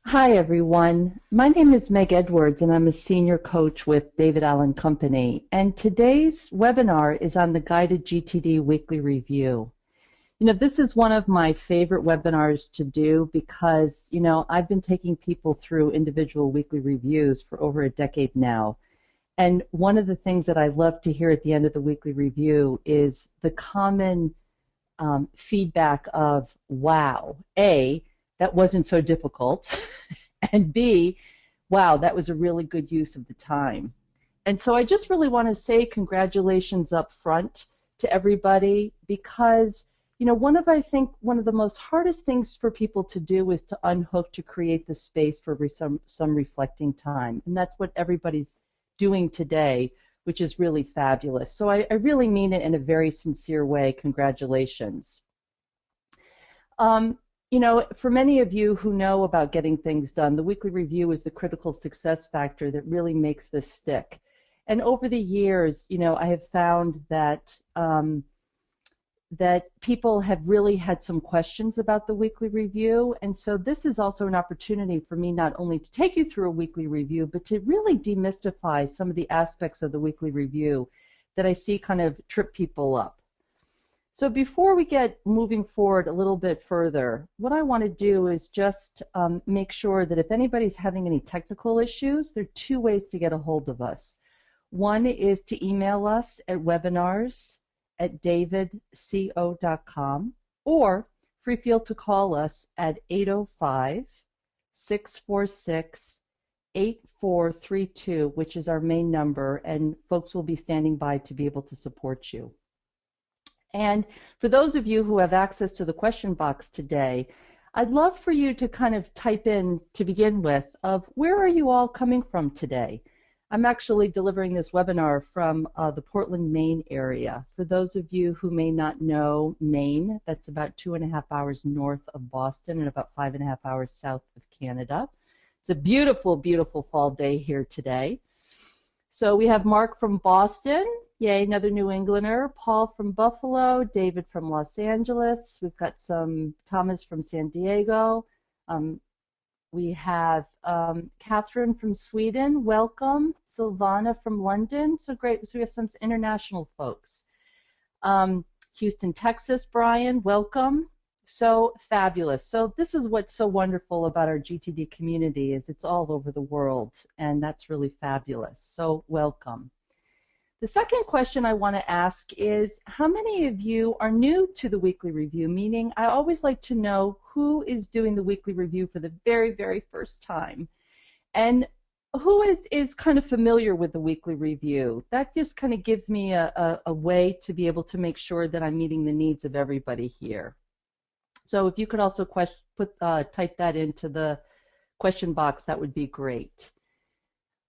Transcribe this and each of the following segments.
Hi, everyone. My name is Meg Edwards, and I'm a senior coach with David Allen Company. And today's webinar is on the guided GTD weekly review. This is one of my favorite webinars to do because, I've been taking people through individual weekly reviews for over a decade now. And one of the things that I love to hear at the end of the weekly review is the common feedback of, wow, A, that wasn't so difficult, and B, wow, that was a really good use of the time. And so I just really want to say congratulations up front to everybody because, I think one of the most hardest things for people to do is to unhook, to create the space for some reflecting time. And that's what everybody's doing today, which is really fabulous. So I really mean it in a very sincere way. Congratulations. For many of you who know about getting things done, the weekly review is the critical success factor that really makes this stick. And over the years, I have found that that people have really had some questions about the weekly review, and so this is also an opportunity for me not only to take you through a weekly review, but to really demystify some of the aspects of the weekly review that I see kind of trip people up. So before we get moving forward a little bit further, what I want to do is just make sure that if anybody's having any technical issues, there are two ways to get a hold of us. One is to email us at webinars@davidco.com, or feel to call us at 805-646-8432, which is our main number, and folks will be standing by to be able to support you. And for those of you who have access to the question box today, I'd love for you to kind of type in, to begin with, of where are you all coming from today? I'm actually delivering this webinar from the Portland, Maine area. For those of you who may not know Maine, that's about 2.5 hours north of Boston and about 5.5 hours south of Canada. It's a beautiful, beautiful fall day here today. So we have Mark from Boston. Yay, another New Englander. Paul from Buffalo, David from Los Angeles. We've got some Thomas from San Diego. We have Catherine from Sweden. Welcome. Silvana from London. So great. So we have some international folks. Houston, Texas. Brian, welcome. So fabulous. So this is what's so wonderful about our GTD community is it's all over the world, and that's really fabulous. So welcome. The second question I want to ask is, how many of you are new to the weekly review? Meaning, I always like to know who is doing the weekly review for the very, very first time, and who is kind of familiar with the weekly review. That just kind of gives me a way to be able to make sure that I'm meeting the needs of everybody here. So if you could also type that into the question box, that would be great.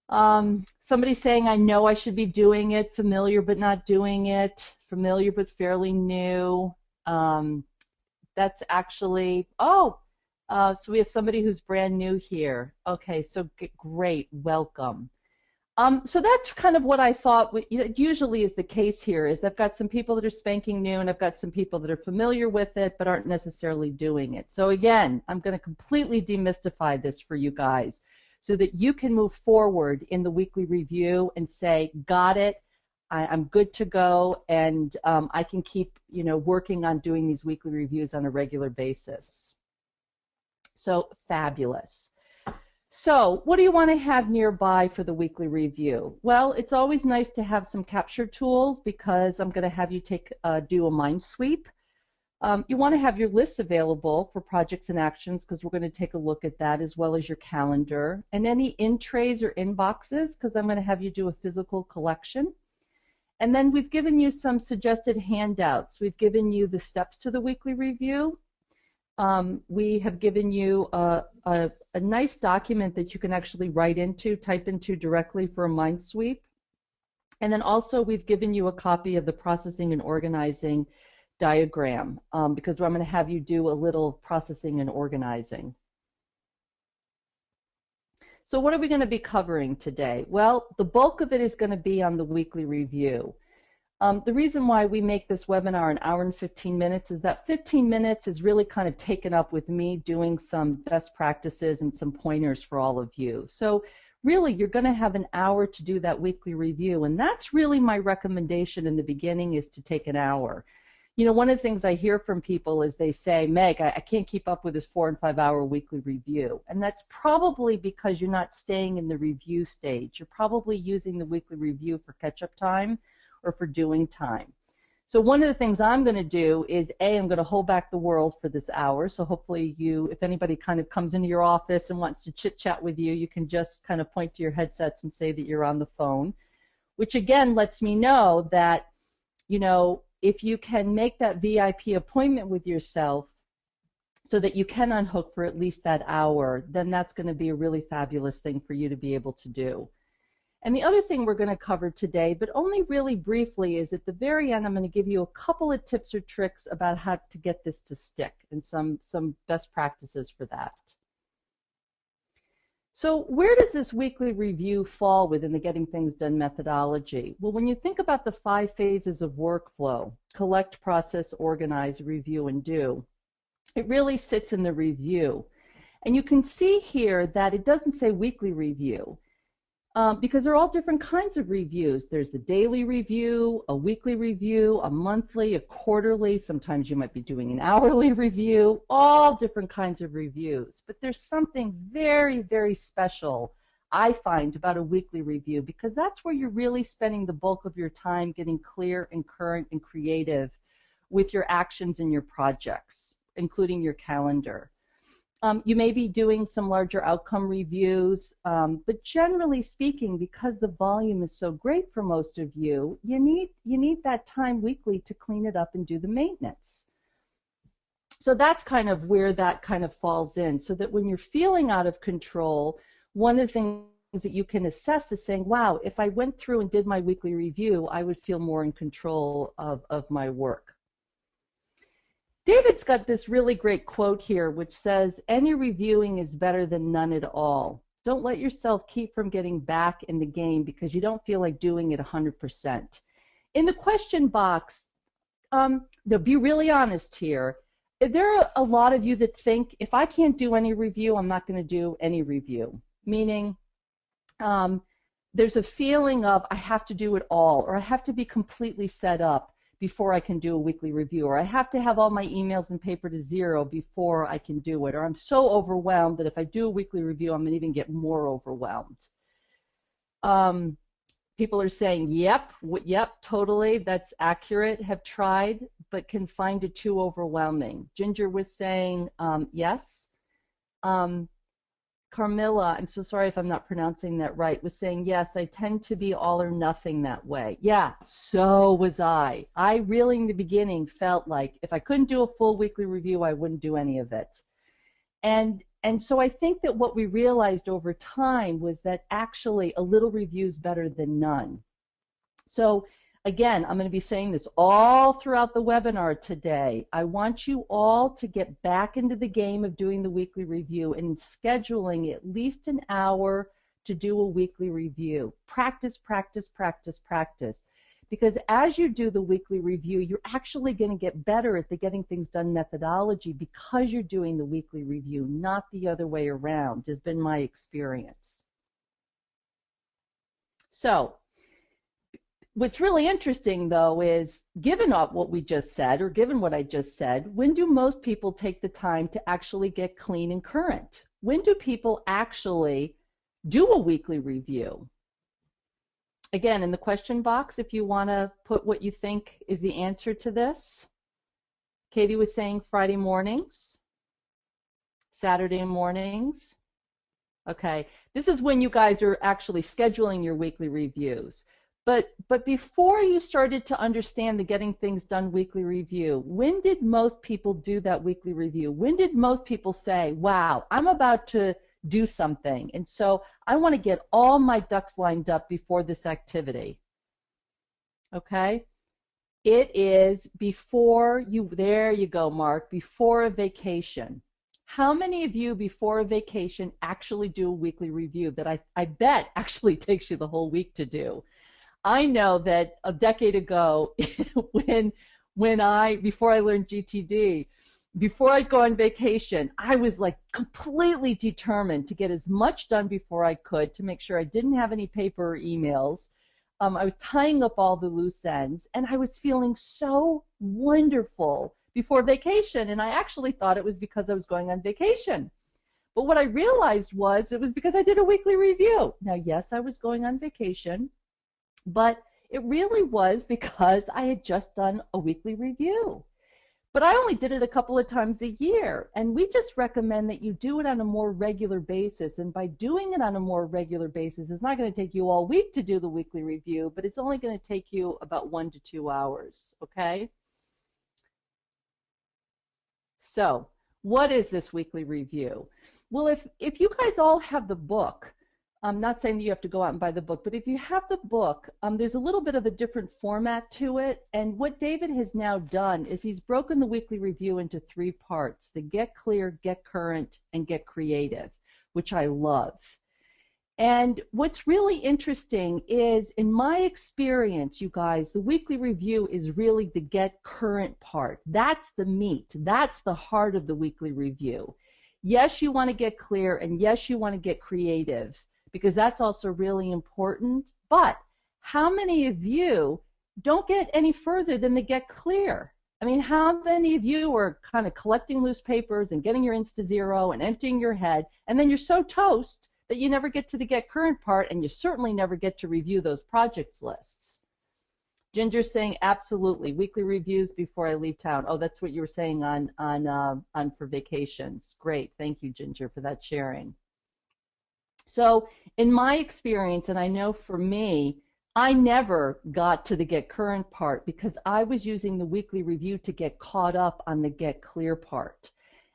Somebody saying, I know I should be doing it, familiar but not doing it, familiar but fairly new. That's actually, so we have somebody who's brand new here. Okay, so great, welcome. So that's kind of what I thought usually is the case here, is I've got some people that are spanking new and I've got some people that are familiar with it but aren't necessarily doing it. So again, I'm going to completely demystify this for you guys, so that you can move forward in the weekly review and say, got it, I'm good to go, and I can keep working on doing these weekly reviews on a regular basis. So fabulous. So what do you want to have nearby for the weekly review? Well, it's always nice to have some capture tools because I'm going to have you do a mind sweep. You want to have your lists available for projects and actions because we're going to take a look at that, as well as your calendar, and any in trays or inboxes because I'm going to have you do a physical collection. And then we've given you some suggested handouts. We've given you the steps to the weekly review. We have given you a nice document that you can actually type into directly for a mind sweep. And then also we've given you a copy of the processing and organizing diagram because I'm going to have you do a little processing and organizing. So what are we going to be covering today? Well, the bulk of it is going to be on the weekly review. The reason why we make this webinar an hour and 15 minutes is that 15 minutes is really kind of taken up with me doing some best practices and some pointers for all of you. So really, you're going to have an hour to do that weekly review, and that's really my recommendation in the beginning, is to take an hour. You know, one of the things I hear from people is they say, Meg, I can't keep up with this 4 and 5 hour weekly review. And that's probably because you're not staying in the review stage. You're probably using the weekly review for catch-up time or for doing time. So one of the things I'm going to do is, I'm going to hold back the world for this hour. So hopefully you, if anybody kind of comes into your office and wants to chit-chat with you, you can just kind of point to your headsets and say that you're on the phone, which again lets me know that, you know, if you can make that VIP appointment with yourself so that you can unhook for at least that hour, then that's going to be a really fabulous thing for you to be able to do. And the other thing we're going to cover today, but only really briefly, is at the very end I'm going to give you a couple of tips or tricks about how to get this to stick and some best practices for that. So where does this weekly review fall within the Getting Things Done methodology? Well, when you think about the 5 phases of workflow, collect, process, organize, review, and do, it really sits in the review. And you can see here that it doesn't say weekly review. Because they're all different kinds of reviews. There's the daily review, a weekly review, a monthly, a quarterly. Sometimes you might be doing an hourly review, all different kinds of reviews. But there's something very, very special, I find, about a weekly review, because that's where you're really spending the bulk of your time getting clear and current and creative with your actions and your projects, including your calendar. You may be doing some larger outcome reviews, but generally speaking, because the volume is so great for most of you, you need that time weekly to clean it up and do the maintenance. So that's kind of where that kind of falls in, so that when you're feeling out of control, one of the things that you can assess is saying, wow, if I went through and did my weekly review, I would feel more in control of my work. David's got this really great quote here which says, any reviewing is better than none at all. Don't let yourself keep from getting back in the game because you don't feel like doing it 100%. In the question box, be really honest here. There are a lot of you that think, if I can't do any review, I'm not going to do any review. Meaning, there's a feeling of I have to do it all, or I have to be completely set up before I can do a weekly review, or I have to have all my emails and paper to zero before I can do it, or I'm so overwhelmed that if I do a weekly review, I'm going to even get more overwhelmed. People are saying, yep, totally, that's accurate, have tried, but can find it too overwhelming. Ginger was saying, yes. Carmilla, I'm so sorry if I'm not pronouncing that right, was saying, yes, I tend to be all or nothing that way. Yeah, so was I. I really in the beginning felt like if I couldn't do a full weekly review, I wouldn't do any of it. And so I think that what we realized over time was that actually a little review is better than none. So again, I'm going to be saying this all throughout the webinar today. I want you all to get back into the game of doing the weekly review and scheduling at least an hour to do a weekly review. Practice, practice, practice, practice. Because as you do the weekly review, you're actually going to get better at the Getting Things Done methodology because you're doing the weekly review, not the other way around, has been my experience. So, what's really interesting, though, is given what we just said, or given what I just said, when do most people take the time to actually get clean and current? When do people actually do a weekly review? Again, in the question box, if you want to put what you think is the answer to this. Katie was saying Friday mornings, Saturday mornings. Okay, this is when you guys are actually scheduling your weekly reviews. But before you started to understand the Getting Things Done weekly review, when did most people do that weekly review? When did most people say, wow, I'm about to do something, and so I want to get all my ducks lined up before this activity? Okay? It is before you, there you go, Mark, before a vacation. How many of you before a vacation actually do a weekly review that I bet actually takes you the whole week to do? I know that a decade ago, before I learned GTD, before I'd go on vacation, I was like completely determined to get as much done before I could to make sure I didn't have any paper or emails. I was tying up all the loose ends, and I was feeling so wonderful before vacation, and I actually thought it was because I was going on vacation. But what I realized was it was because I did a weekly review. Now, yes, I was going on vacation, but it really was because I had just done a weekly review. But I only did it a couple of times a year, and we just recommend that you do it on a more regular basis. And by doing it on a more regular basis, it's not going to take you all week to do the weekly review, but it's only going to take you about 1 to 2 hours, okay? So, what is this weekly review? Well, if you guys all have the book, I'm not saying that you have to go out and buy the book, but if you have the book, there's a little bit of a different format to it. And what David has now done is he's broken the weekly review into 3 parts: the Get Clear, Get Current, and Get Creative, which I love. And what's really interesting is, in my experience, you guys, the weekly review is really the Get Current part. That's the meat. That's the heart of the weekly review. Yes, you want to get clear, and yes, you want to get creative, because that's also really important. But how many of you don't get any further than the Get Clear? I mean, how many of you are kind of collecting loose papers and getting your Insta Zero and emptying your head, and then you're so toast that you never get to the Get Current part, and you certainly never get to review those projects lists? Ginger's saying absolutely, weekly reviews before I leave town. Oh, that's what you were saying on for vacations. Great, thank you, Ginger, for that sharing. So in my experience, and I know for me, I never got to the Get Current part because I was using the weekly review to get caught up on the Get Clear part.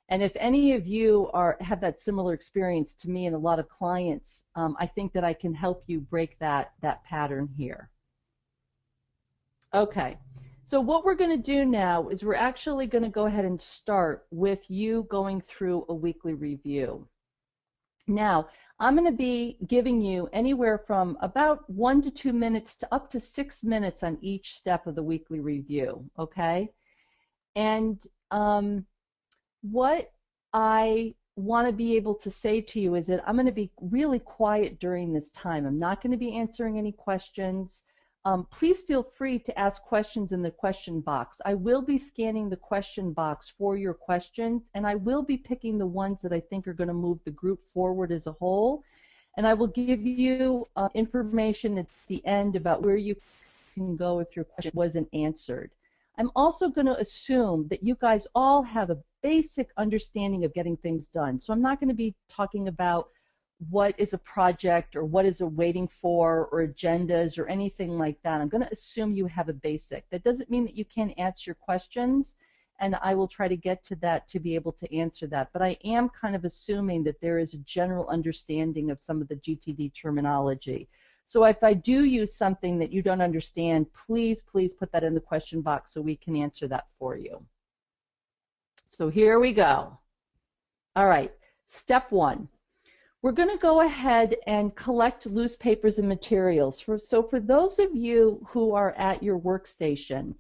And if any of you have that similar experience to me and a lot of clients, I think that I can help you break that pattern here. Okay, so what we're going to do now is we're actually going to go ahead and start with you going through a weekly review. Now, I'm going to be giving you anywhere from about 1 to 2 minutes to up to 6 minutes on each step of the weekly review, okay? And what I want to be able to say to you is that I'm going to be really quiet during this time. I'm not going to be answering any questions. Please feel free to ask questions in the question box. I will be scanning the question box for your questions, and I will be picking the ones that I think are going to move the group forward as a whole. And I will give you information at the end about where you can go if your question wasn't answered. I'm also going to assume that you guys all have a basic understanding of getting things done. So I'm not going to be talking about what is a project or what is a waiting for or agendas or anything like that. I'm going to assume you have a basic. That doesn't mean that you can't answer your questions, and I will try to get to that to be able to answer that. But I am kind of assuming that there is a general understanding of some of the GTD terminology. So if I do use something that you don't understand, please put that in the question box so we can answer that for you. So here we go. All right, step 1. We're going to go ahead and collect loose papers and materials. So for those of you who are at your workstation,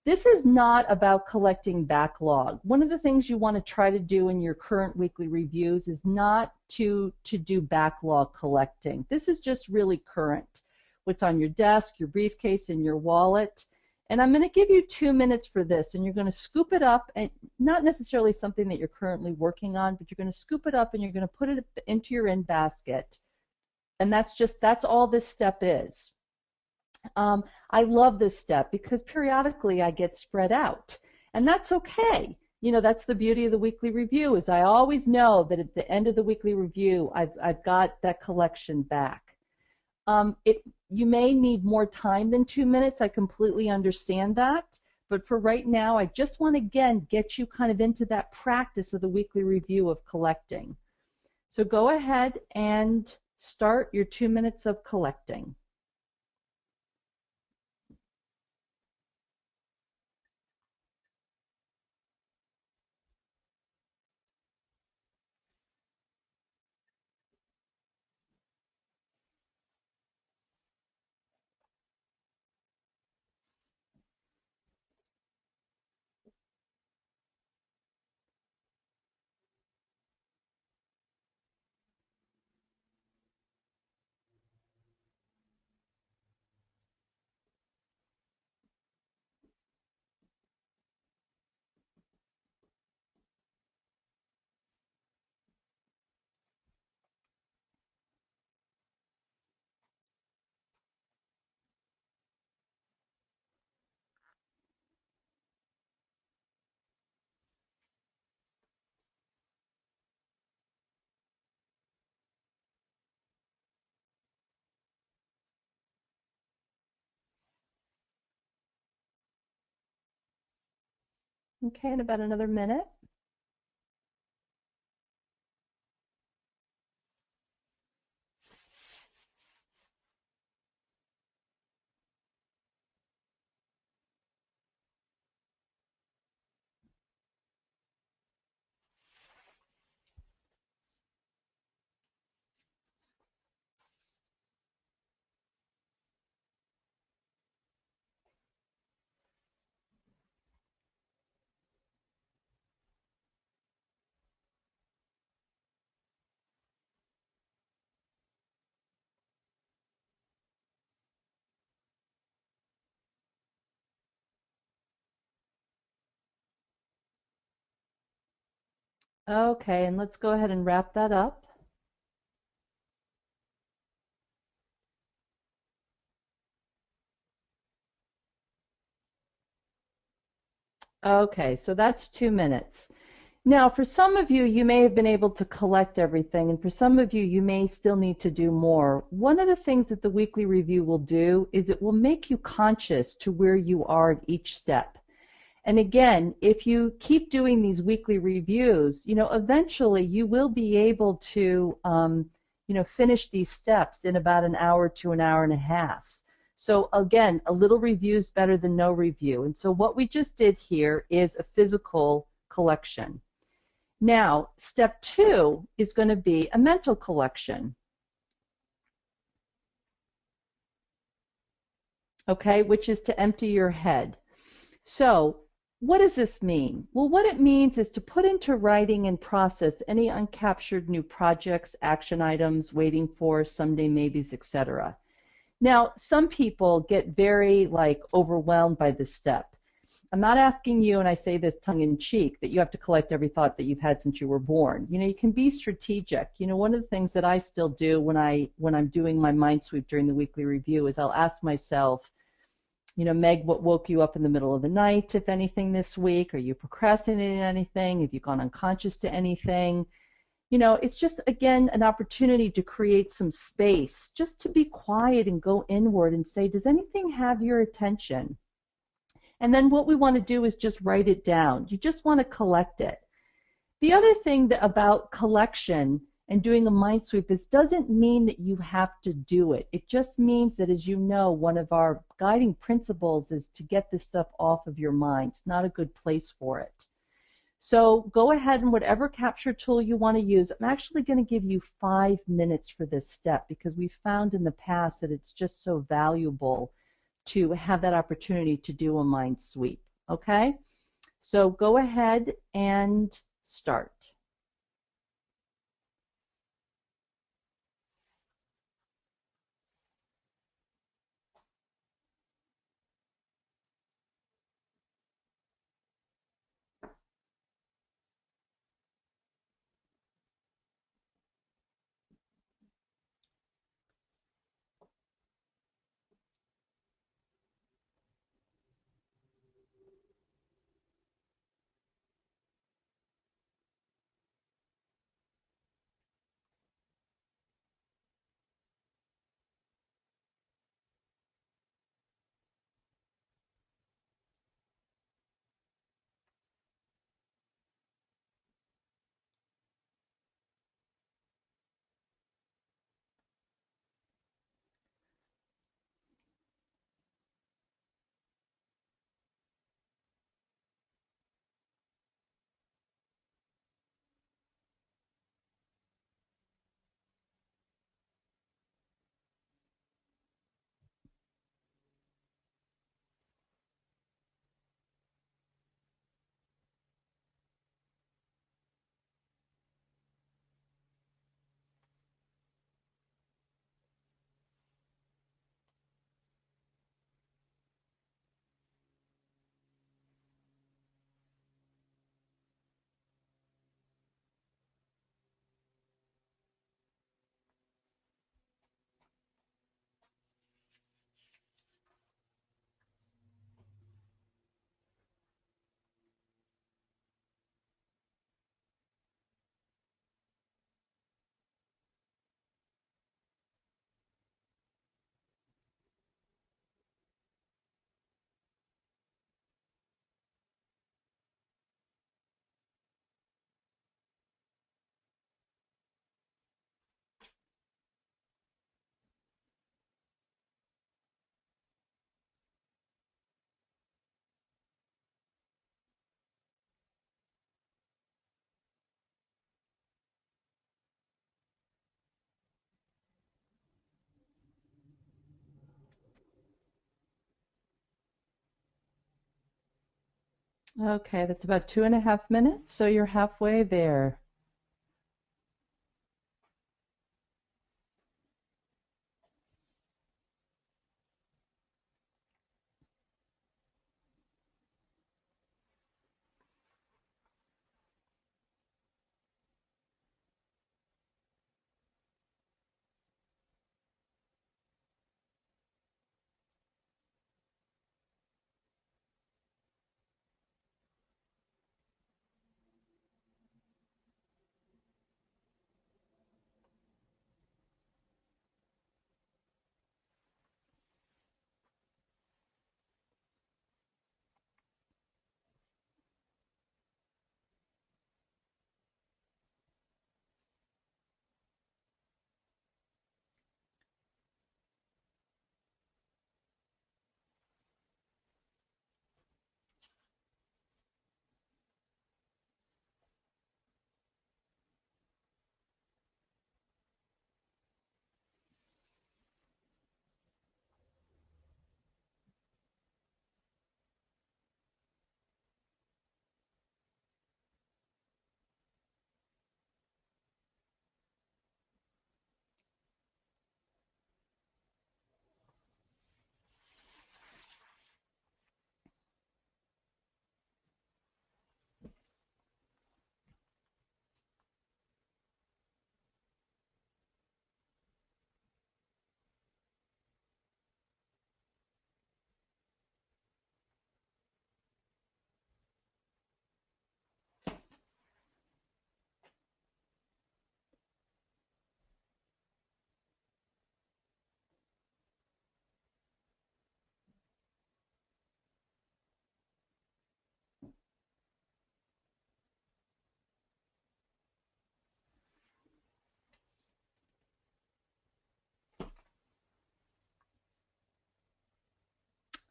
this is not about collecting backlog. One of the things you want to try to do in your current weekly reviews is not to do backlog collecting. This is just really current. What's on your desk, your briefcase, and your wallet. And I'm going to give you 2 minutes for this, and you're going to scoop it up, and not necessarily something that you're currently working on, but you're going to scoop it up and you're going to put it into your in basket. And that's all this step is. I love this step because periodically I get spread out, and that's okay. You know, that's the beauty of the weekly review, is I always know that at the end of the weekly review I've got that collection back. You may need more time than 2 minutes. I completely understand that. But for right now, I just want to, again, get you kind of into that practice of the weekly review of collecting. So go ahead and start your 2 minutes of collecting. Okay, in about another minute. Okay, and let's go ahead and wrap that up. Okay, so that's 2 minutes. Now, for some of you, you may have been able to collect everything, and for some of you, you may still need to do more. One of the things that the weekly review will do is it will make you conscious to where you are at each step. And again, if you keep doing these weekly reviews, eventually you will be able to, finish these steps in about an hour to an hour and a half. So again, a little review is better than no review. And so what we just did here is a physical collection. Now, step 2 is going to be a mental collection, okay, which is to empty your head. So what does this mean? Well, what it means is to put into writing and process any uncaptured new projects, action items, waiting for, someday maybes, etc. Now, some people get very overwhelmed by this step. I'm not asking you, and I say this tongue in cheek, that you have to collect every thought that you've had since you were born. You can be strategic. One of the things that I still do when I'm doing my mind sweep during the weekly review is I'll ask myself, Meg, what woke you up in the middle of the night, if anything, this week? Are you procrastinating anything? Have you gone unconscious to anything? It's just, again, an opportunity to create some space, just to be quiet and go inward and say, does anything have your attention? And then what we want to do is just write it down. You just want to collect it. The other thing about collection and doing a mind sweep is doesn't mean that you have to do it. It just means that, as you know, one of our guiding principles is to get this stuff off of your mind. It's not a good place for it. So go ahead and whatever capture tool you want to use, I'm actually going to give you 5 minutes for this step because we've found in the past that it's just so valuable to have that opportunity to do a mind sweep. Okay? So go ahead and start. Okay, that's about 2.5 minutes, so you're halfway there.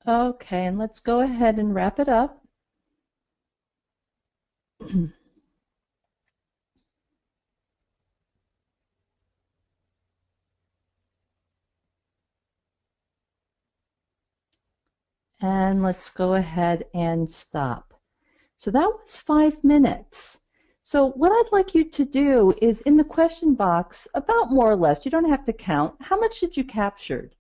Okay, and let's go ahead and wrap it up. And let's go ahead and stop. So that was 5 minutes. So what I'd like you to do is in the question box, about more or less, you don't have to count, how much did you capture?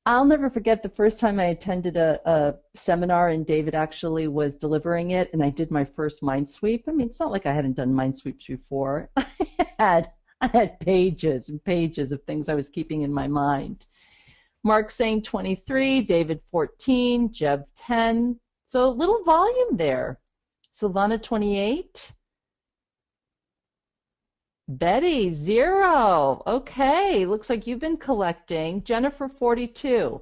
I'll never forget the first time I attended a seminar and David actually was delivering it and I did my first mind sweep. I mean, it's not like I hadn't done mind sweeps before. I had pages and pages of things I was keeping in my mind. Mark saying 23, David 14, Jeb 10. So a little volume there. Silvana 28. Betty 0. Okay, looks like you've been collecting. Jennifer 42.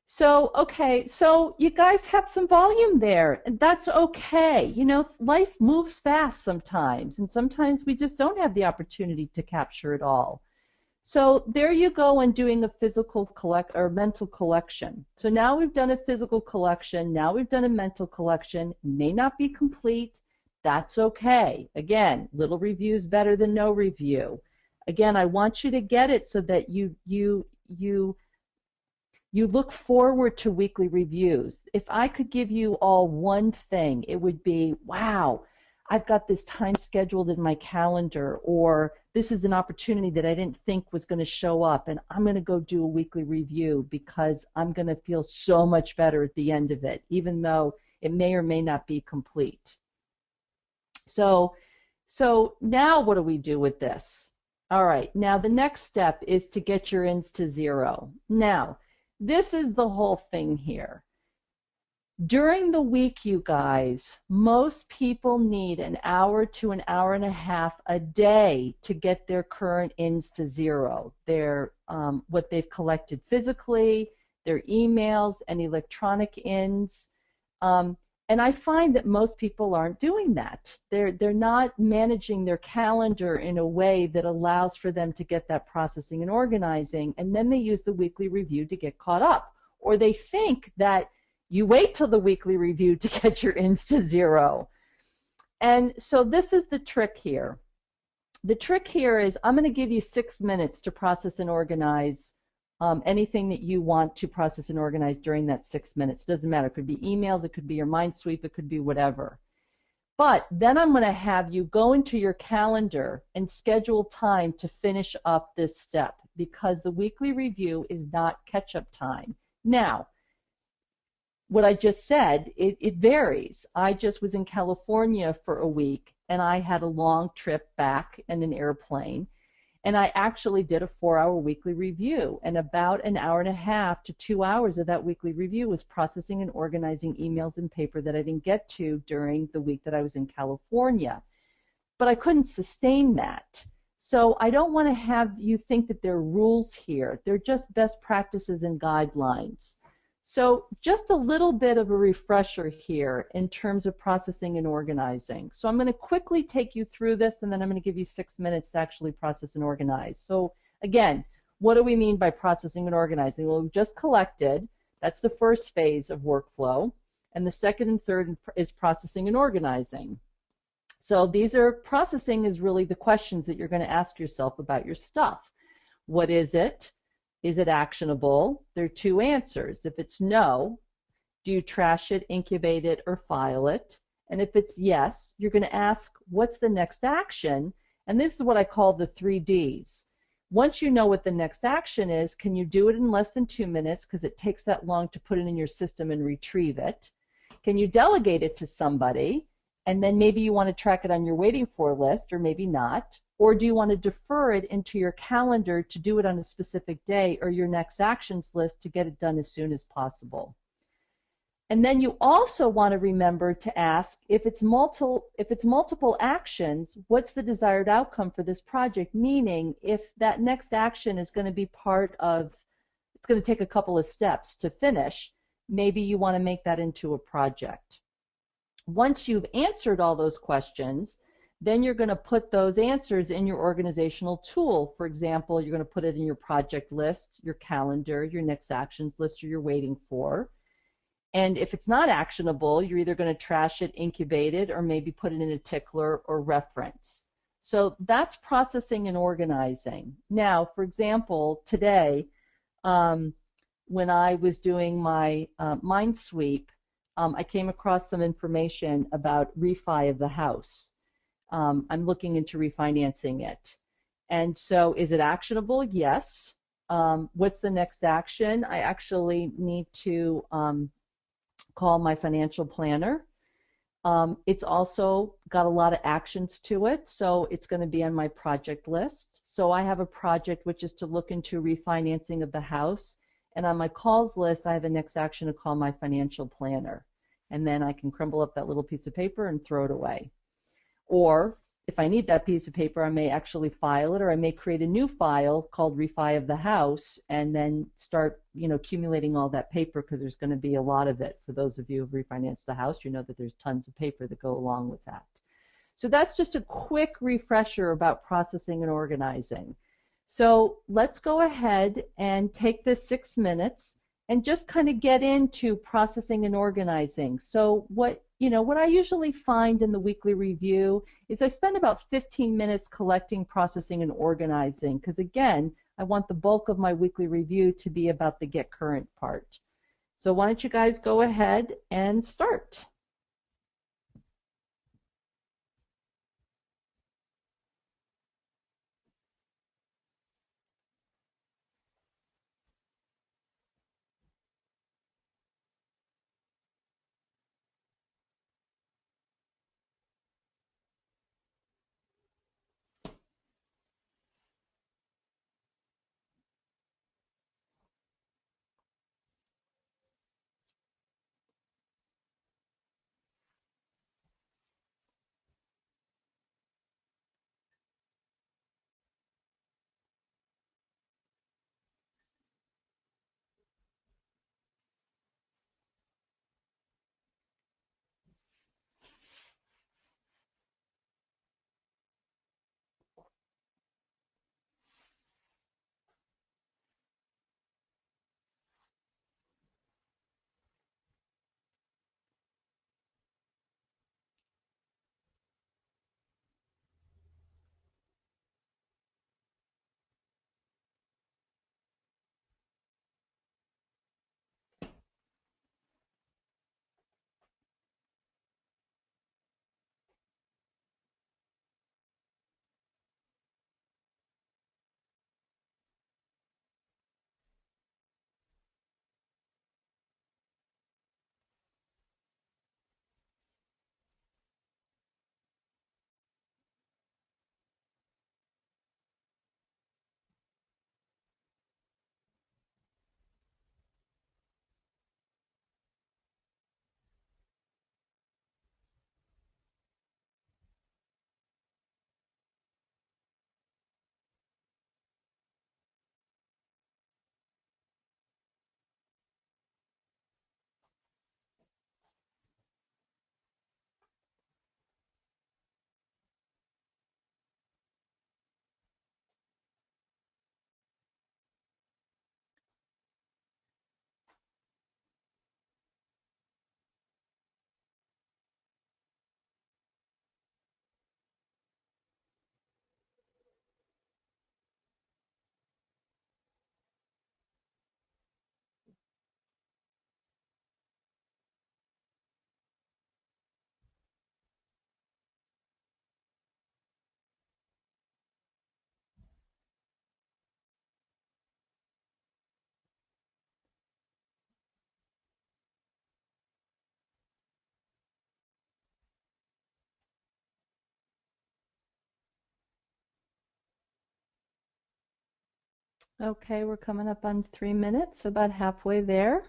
So, okay, so you guys have some volume there, and that's okay. You know, life moves fast sometimes, and sometimes we just don't have the opportunity to capture it all. So there you go on doing a physical collect or mental collection. So now we've done a physical collection, now we've done a mental collection. May not be complete. That's okay. Again, little review is better than no review. Again, I want you to get it so that you look forward to weekly reviews. If I could give you all one thing, it would be, wow, I've got this time scheduled in my calendar, or this is an opportunity that I didn't think was going to show up, and I'm going to go do a weekly review because I'm going to feel so much better at the end of it, even though it may or may not be complete. So now what do we do with this? All right, now the next step is to get your ins to 0. Now, this is the whole thing here. During the week, you guys, most people need an hour to an hour and a half a day to get their current ins to 0. Their what they've collected physically, their emails and electronic ins. And I find that most people aren't doing that. They're not managing their calendar in a way that allows for them to get that processing and organizing, and then they use the weekly review to get caught up. Or they think that you wait till the weekly review to get your ins to 0. And so this is the trick here. The trick here is I'm going to give you 6 minutes to process and organize anything that you want to process and organize during that 6 minutes. Doesn't matter. It could be emails, it could be your mind sweep, it could be whatever. But then I'm going to have you go into your calendar and schedule time to finish up this step, because the weekly review is not catch-up time. Now, what I just said, it varies. I just was in California for a week, and I had a long trip back in an airplane, and I actually did a 4-hour weekly review, and about an hour and a half to 2 hours of that weekly review was processing and organizing emails and paper that I didn't get to during the week that I was in California. But I couldn't sustain that. So I don't want to have you think that there are rules here. They're just best practices and guidelines. So just a little bit of a refresher here in terms of processing and organizing. So I'm going to quickly take you through this, and then I'm going to give you 6 minutes to actually process and organize. So again, what do we mean by processing and organizing? Well, we've just collected. That's the first phase of workflow. And the second and third is processing and organizing. So these are, processing is really the questions that you're going to ask yourself about your stuff. What is it? Is it actionable? There are two answers. If it's no, do you trash it, incubate it, or file it? And if it's yes, you're going to ask, what's the next action? And this is what I call the 3 Ds. Once you know what the next action is, can you do it in less than 2 minutes because it takes that long to put it in your system and retrieve it? Can you delegate it to somebody? And then maybe you want to track it on your waiting for list, or maybe not. Or do you want to defer it into your calendar to do it on a specific day, or your next actions list to get it done as soon as possible? And then you also want to remember to ask, if it's multiple actions, what's the desired outcome for this project? Meaning, if that next action is going to be part of, it's going to take a couple of steps to finish, maybe you want to make that into a project. Once you've answered all those questions, then you're going to put those answers in your organizational tool. For example, you're going to put it in your project list, your calendar, your next actions list, or you're waiting for. And if it's not actionable, you're either going to trash it, incubate it, or maybe put it in a tickler or reference. So that's processing and organizing. Now, for example, today, when I was doing my mind sweep, I came across some information about refi of the house. I'm looking into refinancing it. And so is it actionable? Yes. What's the next action? I actually need to call my financial planner. It's also got a lot of actions to it, so it's going to be on my project list. So I have a project which is to look into refinancing of the house, and on my calls list I have a next action to call my financial planner. And then I can crumble up that little piece of paper and throw it away. Or if I need that piece of paper, I may actually file it, or I may create a new file called Refi of the House and then start, accumulating all that paper, because there's going to be a lot of it. For those of you who've refinanced the house, you know that there's tons of paper that go along with that. So that's just a quick refresher about processing and organizing. So let's go ahead and take this 6 minutes and just kind of get into processing and organizing. So what I usually find in the weekly review is I spend about 15 minutes collecting, processing, and organizing, because again, I want the bulk of my weekly review to be about the get current part. So why don't you guys go ahead and start. Okay, we're coming up on 3 minutes, about halfway there.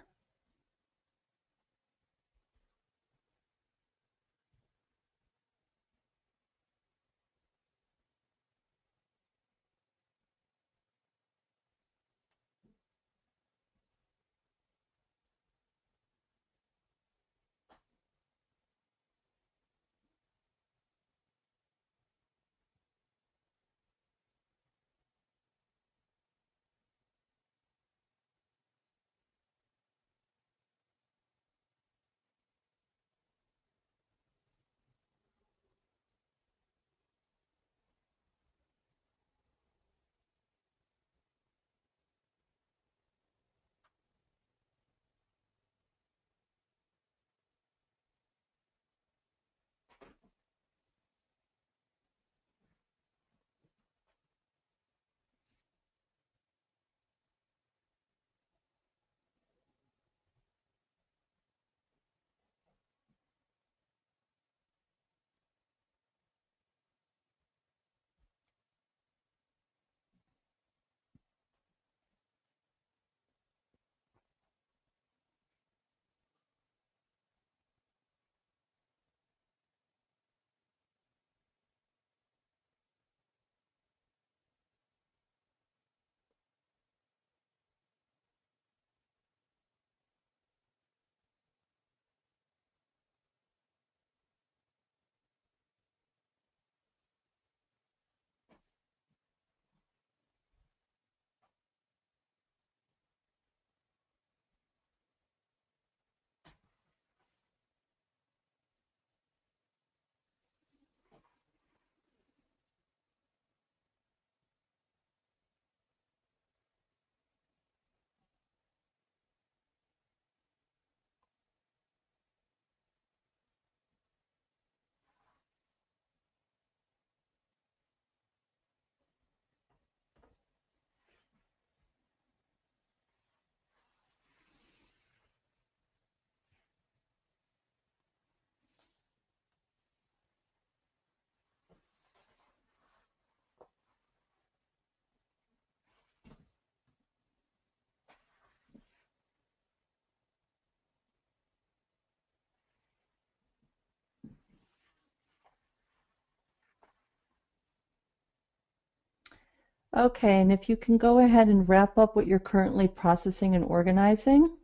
Okay, and if you can go ahead and wrap up what you're currently processing and organizing.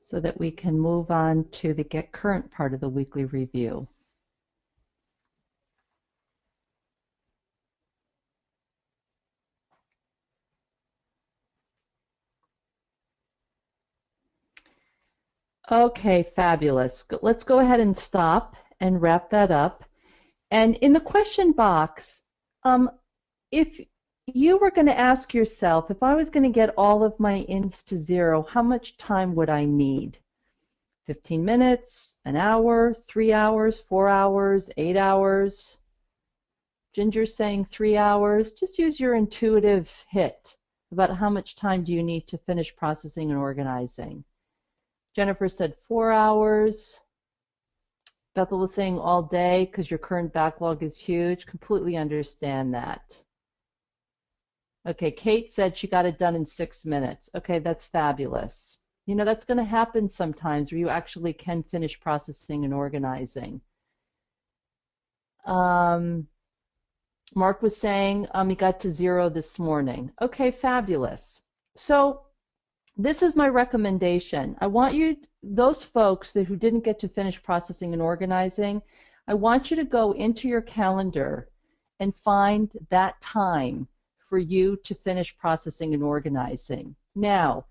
So that we can move on to the Get Current part of the weekly review. Okay, fabulous. Let's go ahead and stop and wrap that up. And in the question box, if you were going to ask yourself, if I was going to get all of my ins to zero, how much time would I need? 15 minutes, an hour, 3 hours, 4 hours, 8 hours? Ginger's saying 3 hours. Just use your intuitive hit about how much time do you need to finish processing and organizing. Jennifer said 4 hours. Bethel was saying all day because your current backlog is huge. Completely understand that. Okay, Kate said she got it done in 6 minutes. Okay, that's fabulous. You know, that's going to happen sometimes where you actually can finish processing and organizing. Mark was saying he got to 0 this morning. Okay, fabulous. So this is my recommendation. I want you, those folks who didn't get to finish processing and organizing, I want you to go into your calendar and find that time for you to finish processing and organizing. Now,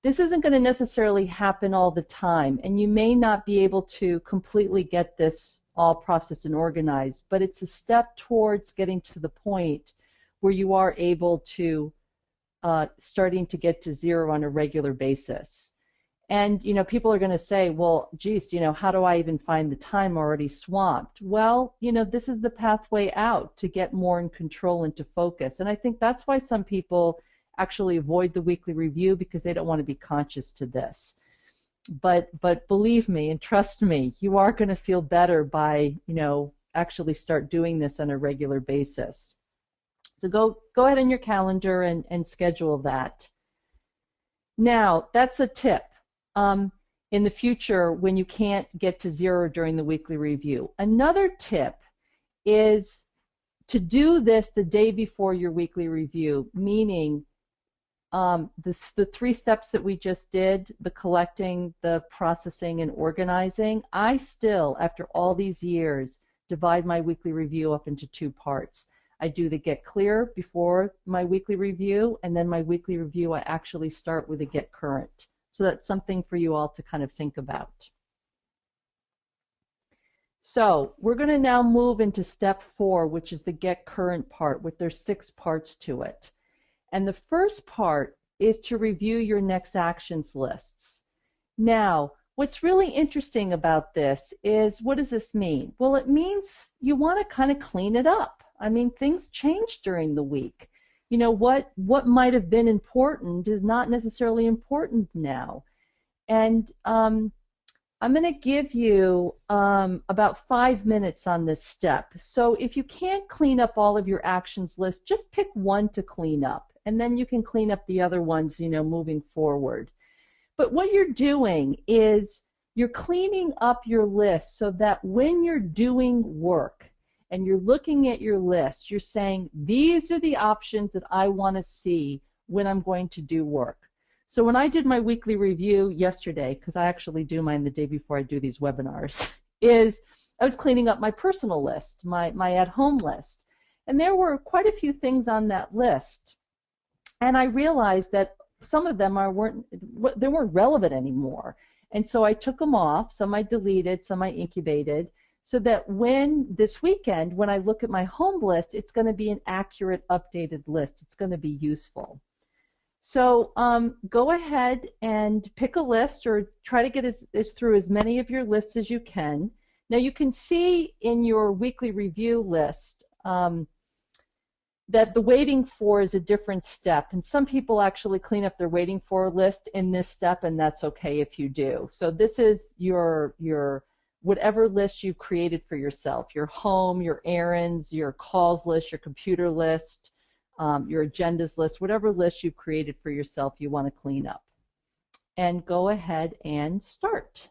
this isn't going to necessarily happen all the time, and you may not be able to completely get this all processed and organized, but it's a step towards getting to the point where you are able to starting to get to 0 on a regular basis. And, you know, people are going to say, well, geez, you know, how do I even find the time? I'm already swamped. Well, you know, this is the pathway out to get more in control and to focus. And I think that's why some people actually avoid the weekly review, because they don't want to be conscious to this. But believe me and trust me, you are going to feel better by, you know, actually start doing this on a regular basis. So go ahead on your calendar and schedule that. Now, that's a tip in the future when you can't get to 0 during the weekly review. Another tip is to do this the day before your weekly review, meaning the 3 steps that we just did, the collecting, the processing, and organizing. I still, after all these years, divide my weekly review up into 2 parts. I do the get clear before my weekly review, and then my weekly review I actually start with a get current. So that's something for you all to kind of think about. So we're going to now move into step 4, which is the get current part, which there's 6 parts to it. And the first part is to review your next actions lists. Now, what's really interesting about this is, what does this mean? Well, it means you want to kind of clean it up. I mean, things change during the week. You know, what might have been important is not necessarily important now. And I'm going to give you about 5 minutes on this step. So if you can't clean up all of your actions list, just pick one to clean up, and then you can clean up the other ones, you know, moving forward. But what you're doing is you're cleaning up your list so that when you're doing work and you're looking at your list, you're saying, these are the options that I want to see when I'm going to do work. So when I did my weekly review yesterday, because I actually do mine the day before I do these webinars, is I was cleaning up my personal list, my at-home list. And there were quite a few things on that list. And I realized that some of them weren't relevant anymore. And so I took them off. Some I deleted, some I incubated, so that when this weekend, when I look at my home list, it's going to be an accurate, updated list. It's going to be useful. So go ahead and pick a list, or try to get through as many of your lists as you can. Now you can see in your weekly review list that the waiting for is a different step, and some people actually clean up their waiting for list in this step, and that's okay if you do. So this is your whatever list you've created for yourself, your home, your errands, your calls list, your computer list, your agendas list, whatever list you've created for yourself you want to clean up. And go ahead and start.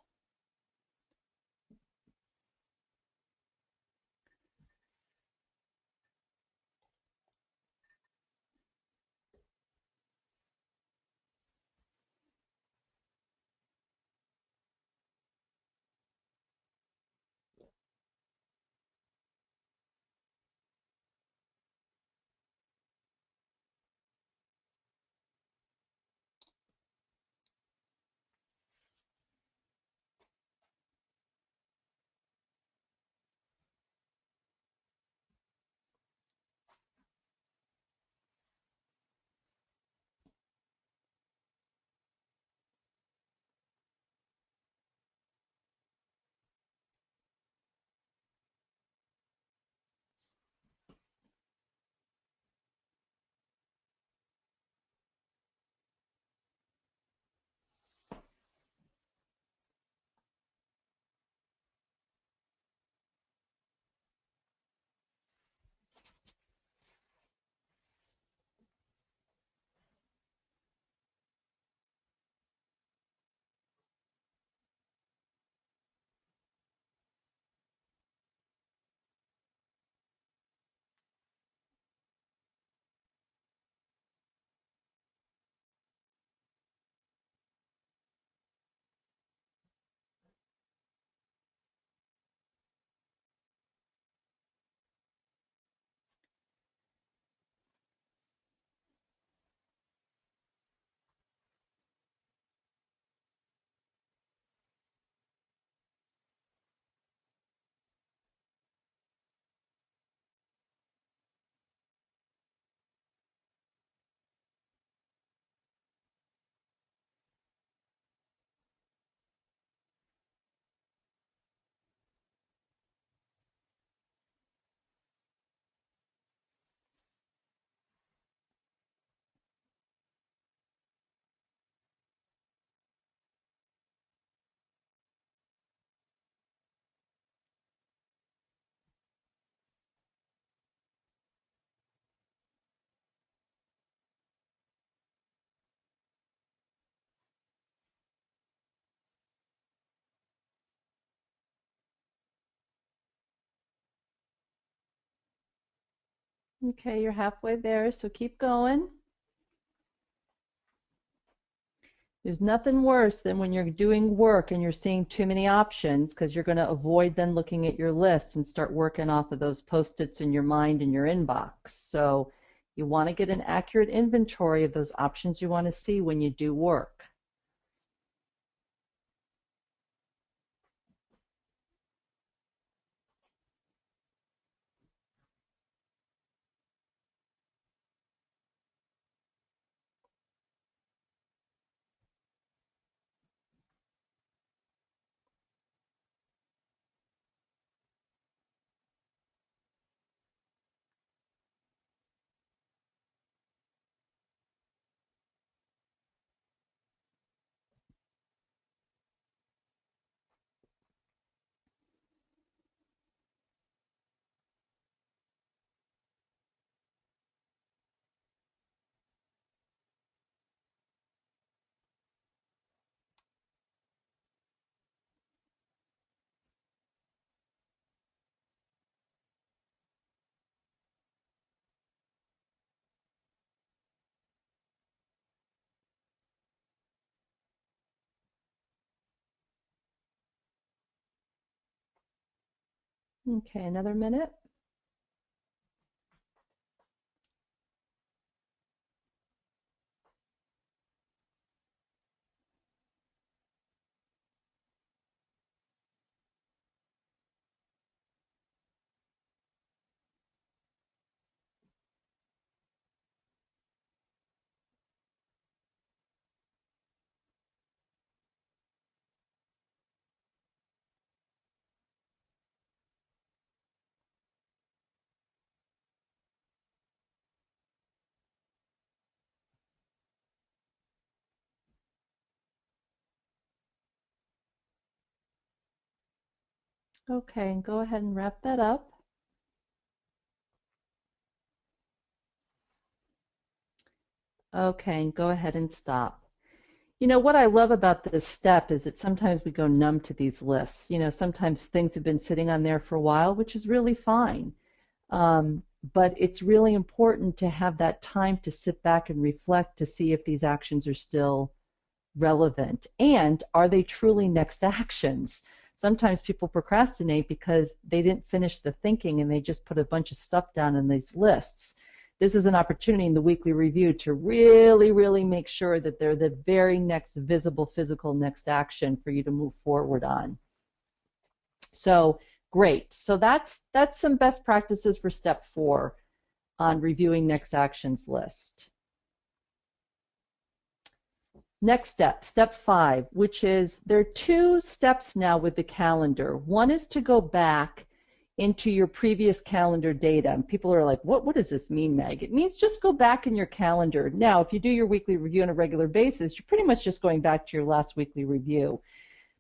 Okay, you're halfway there, so keep going. There's nothing worse than when you're doing work and you're seeing too many options because you're going to avoid then looking at your list and start working off of those post-its in your mind in your inbox. So you want to get an accurate inventory of those options you want to see when you do work. Okay, another minute. Okay, and go ahead and wrap that up. Okay, and go ahead and stop. You know, what I love about this step is that sometimes we go numb to these lists. You know, sometimes things have been sitting on there for a while, which is really fine. But it's really important to have that time to sit back and reflect to see if these actions are still relevant and are they truly next actions. Sometimes people procrastinate because they didn't finish the thinking and they just put a bunch of stuff down in these lists. This is an opportunity in the weekly review to really, really make sure that they're the very next visible physical next action for you to move forward on. So great. So that's some best practices for step 4 on reviewing next actions list. Next step, step 5, which is there are 2 steps now with the calendar. One is to go back into your previous calendar data. And people are like, what does this mean, Meg? It means just go back in your calendar. Now, if you do your weekly review on a regular basis, you're pretty much just going back to your last weekly review.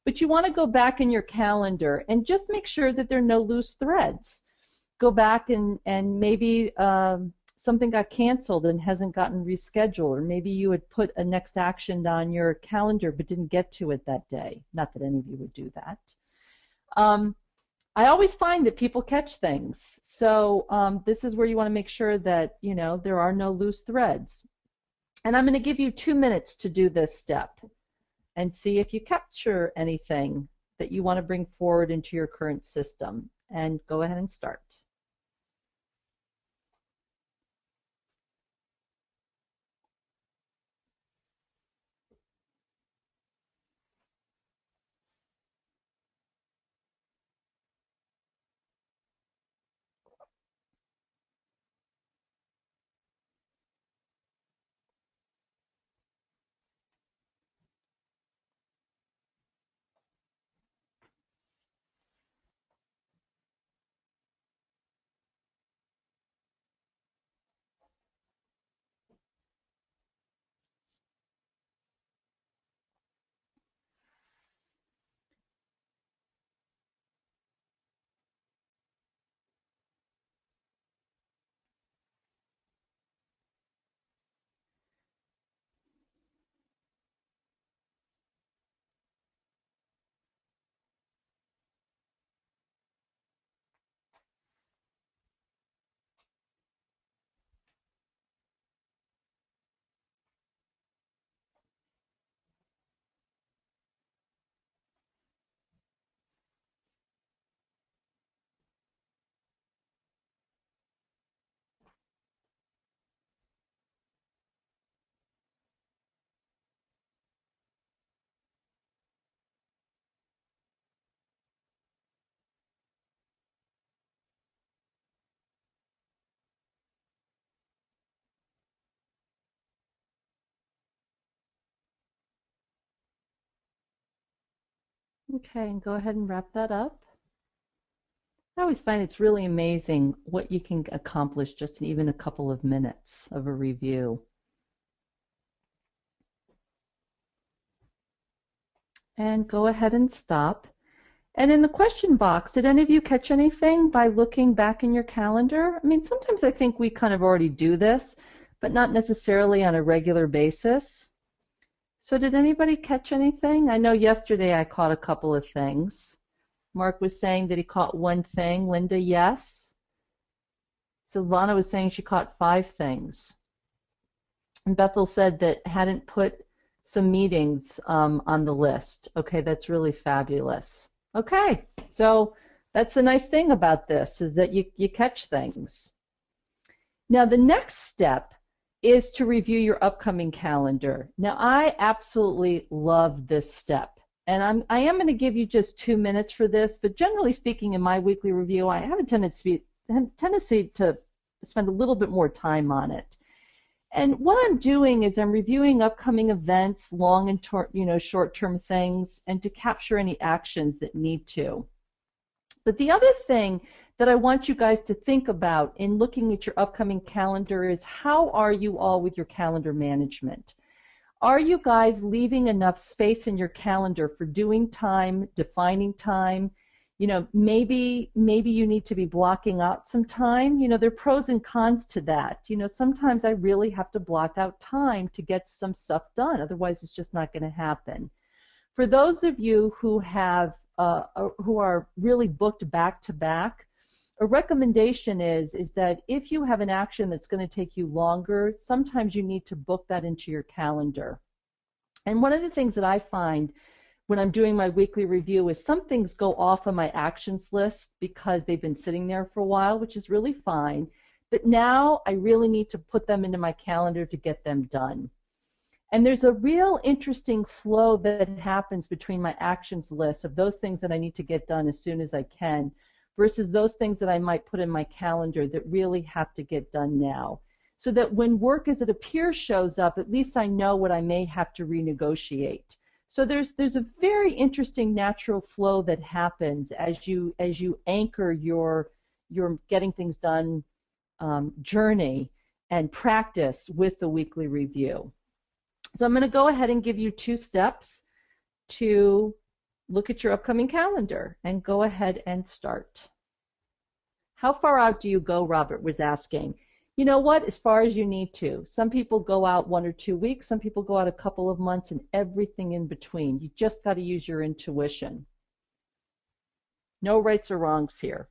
But you want to go back in your calendar and just make sure that there are no loose threads. Go back and maybe something got canceled and hasn't gotten rescheduled, or maybe you had put a next action on your calendar but didn't get to it that day. Not that any of you would do that. I always find that people catch things, so this is where you want to make sure that there are no loose threads. And I'm going to give you 2 minutes to do this step and see if you capture anything that you want to bring forward into your current system. And go ahead and start. Okay, and go ahead and wrap that up. I always find it's really amazing what you can accomplish just in even a couple of minutes of a review. And go ahead and stop. And in the question box, did any of you catch anything by looking back in your calendar? I mean, sometimes I think we kind of already do this, but not necessarily on a regular basis. So did anybody catch anything? I know yesterday I caught a couple of things. Mark was saying that he caught one thing. Linda, yes. So Lana was saying she caught 5 things. And Bethel said that hadn't put some meetings on the list. Okay, that's really fabulous. Okay, so that's the nice thing about this, is that you catch things. Now the next step is to review your upcoming calendar. Now I absolutely love this step, and I am going to give you just 2 minutes for this, but generally speaking in my weekly review I have a tendency to spend a little bit more time on it. And what I'm doing is I'm reviewing upcoming events, long and short-term things, and to capture any actions that need to. But the other thing that I want you guys to think about in looking at your upcoming calendar is, how are you all with your calendar management? Are you guys leaving enough space in your calendar for doing time, defining time? You know, maybe you need to be blocking out some time. You know, there are pros and cons to that. You know, sometimes I really have to block out time to get some stuff done. Otherwise, it's just not going to happen. For those of you who are really booked back to back, a recommendation is that if you have an action that's going to take you longer, sometimes you need to book that into your calendar. And one of the things that I find when I'm doing my weekly review is some things go off of my actions list because they've been sitting there for a while, which is really fine. But now I really need to put them into my calendar to get them done. And there's a real interesting flow that happens between my actions list of those things that I need to get done as soon as I can versus those things that I might put in my calendar that really have to get done now. So that when work as it appears shows up, at least I know what I may have to renegotiate. So there's a very interesting natural flow that happens as you anchor your getting things done journey and practice with the weekly review. So I'm going to go ahead and give you 2 steps to look at your upcoming calendar, and go ahead and start. How far out do you go, Robert was asking. You know what, as far as you need to. Some people go out 1 or 2 weeks, some people go out a couple of months, and everything in between. You just got to use your intuition. No rights or wrongs here.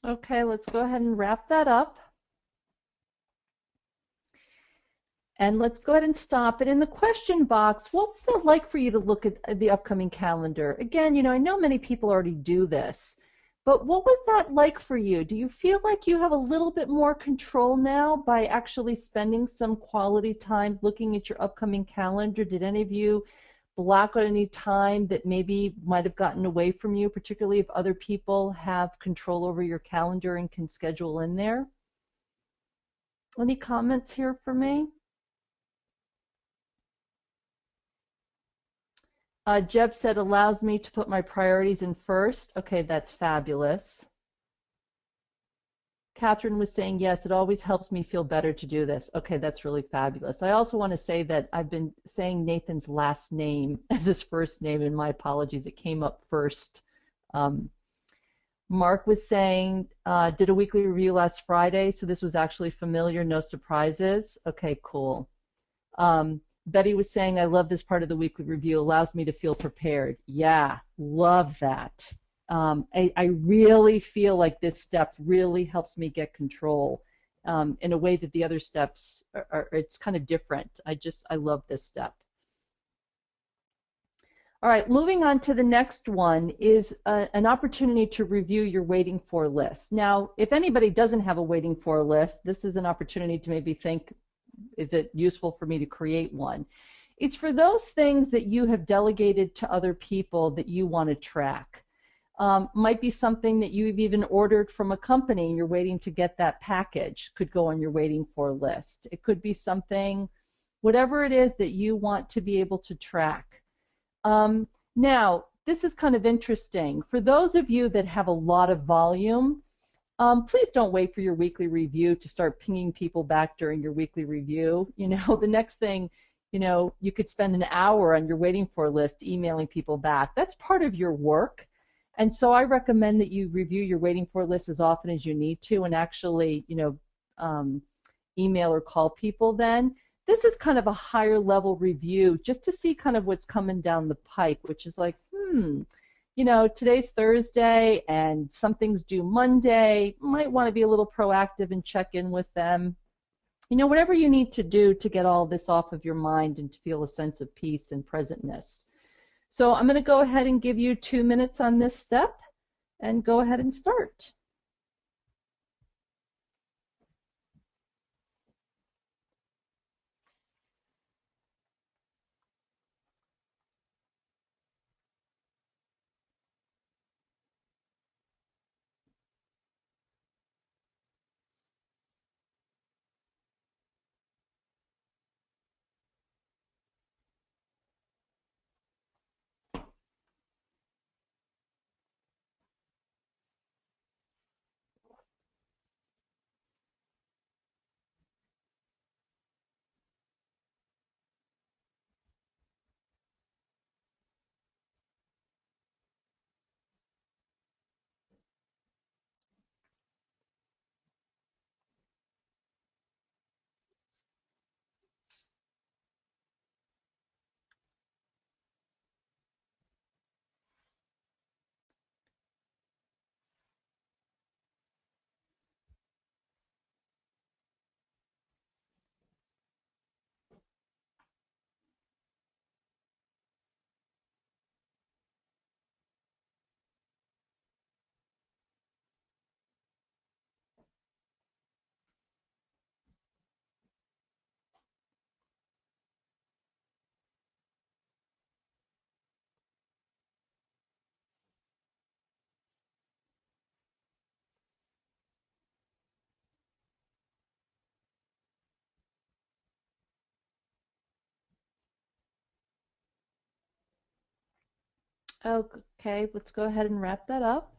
Okay, let's go ahead and wrap that up. And let's go ahead and stop. And in the question box, what was it like for you to look at the upcoming calendar? Again, you know, I know many people already do this, But what was that like for you? Do you feel like you have a little bit more control now by actually spending some quality time looking at your upcoming calendar? Did any of you block out any time that maybe might have gotten away from you, particularly if other people have control over your calendar and can schedule in there? Any comments here for me? Jeb said, allows me to put my priorities in first. Okay, that's fabulous. Catherine was saying, yes, it always helps me feel better to do this. Okay, that's really fabulous. I also want to say that I've been saying Nathan's last name as his first name, and my apologies, it came up first. Mark was saying, did a weekly review last Friday, so this was actually familiar, no surprises. Okay, cool. Betty was saying, I love this part of the weekly review, allows me to feel prepared. Yeah, love that. I really feel like this step really helps me get control in a way that the other steps it's kind of different. I love this step. All right, moving on to the next one is an opportunity to review your waiting for list. Now, if anybody doesn't have a waiting for list, this is an opportunity to maybe think, is it useful for me to create one? It's for those things that you have delegated to other people that you want to track. Might be something that you've even ordered from a company and you're waiting to get that package, could go on your waiting for list. It could be something, whatever it is that you want to be able to track. Now, this is kind of interesting. For those of you that have a lot of volume, please don't wait for your weekly review to start pinging people back during your weekly review. You know, the next thing, you know, you could spend an hour on your waiting for list emailing people back. That's part of your work. And so I recommend that you review your waiting for list as often as you need to and actually, you know, email or call people then. This is kind of a higher level review just to see kind of what's coming down the pike, which is like, you know, today's Thursday and something's due Monday. You might want to be a little proactive and check in with them. You know, whatever you need to do to get all this off of your mind and to feel a sense of peace and presentness. So I'm going to go ahead and give you 2 minutes on this step and go ahead and start. Okay, let's go ahead and wrap that up.